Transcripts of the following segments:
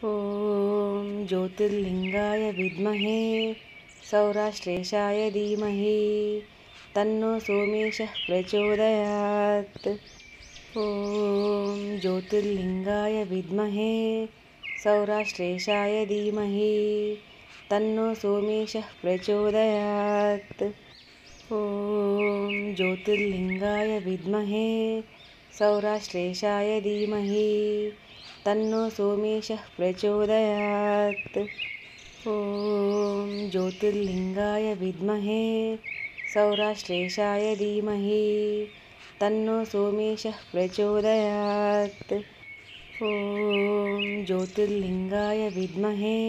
ॐ ज्योतिर्लिङ्गाय विद्महे सौराष्ट्रेशाय धीमहि तन्नो सोमेशः प्रचोदयात्। ॐ ज्योतिर्लिङ्गाय विद्महे सौराष्ट्रेशाय धीमहि तन्नो सोमेशः प्रचोदयात्। ॐ ज्योतिर्लिङ्गाय विद्महे सौराष्ट्रेशाय धीमहि तन्नो सोमेशः प्रचोदयात्। ॐ ज्योतिर्लिङ्गाय विद्महे सौराष्ट्रेशाय धीमहि तन्नो सोमेशः प्रचोदयात्। ॐ ज्योतिर्लिङ्गाय विद्महे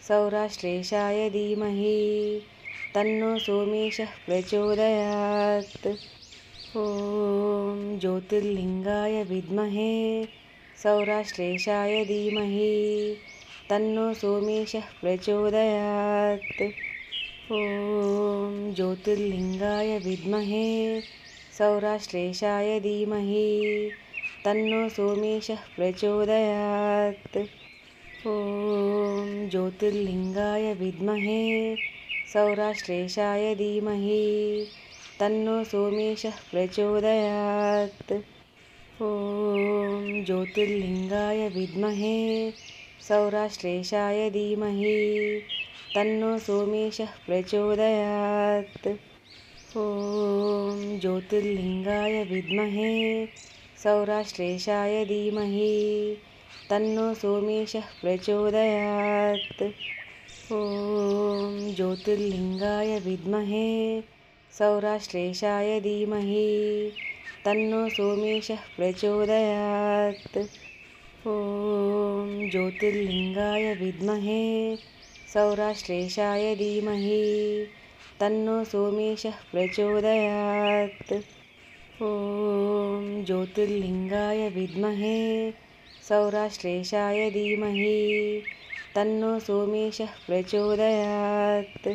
सौराष्ट्रेशाय धीमहि तन्नो सोमेशः प्रचोदयात्। ॐ ज्योतिर्लिङ्गाय विद्महे सौराष्ट्रेशाय धीमहि तन्नो सोमेशः प्रचोदयात्। ॐ ज्योतिर्लिङ्गाय विद्महे सौराष्ट्रेशाय धीमहि तन्नो सोमेशः प्रचोदयात्। ॐ ज्योतिर्लिङ्गाय विद्महे सौराष्ट्रेशाय धीमहि तन्नो सोमेशः प्रचोदयात्। ॐ ज्योतिर्लिङ्गाय विद्महे सौराष्ट्रेशाय धीमहि तन्नो सोमेशः प्रचोदयात्। ॐ ज्योतिर्लिङ्गाय विद्महे सौराष्ट्रेशाय धीमहि तन्नो सोमेशः प्रचोदयात्। ॐ ज्योतिर्लिङ्गाय विद्महे सौराष्ट्रेशाय धीमहि तन्नो सोमेशः प्रचोदयात्। ॐ ज्योतिर्लिङ्गाय विद्महे सौराष्ट्रेशाय धीमहि तन्नो सोमेशः प्रचोदयात्। ॐ ज्योतिर्लिङ्गाय विद्महे सौराष्ट्रेशाय धीमहि तन्नो सोमेशः प्रचोदयात्।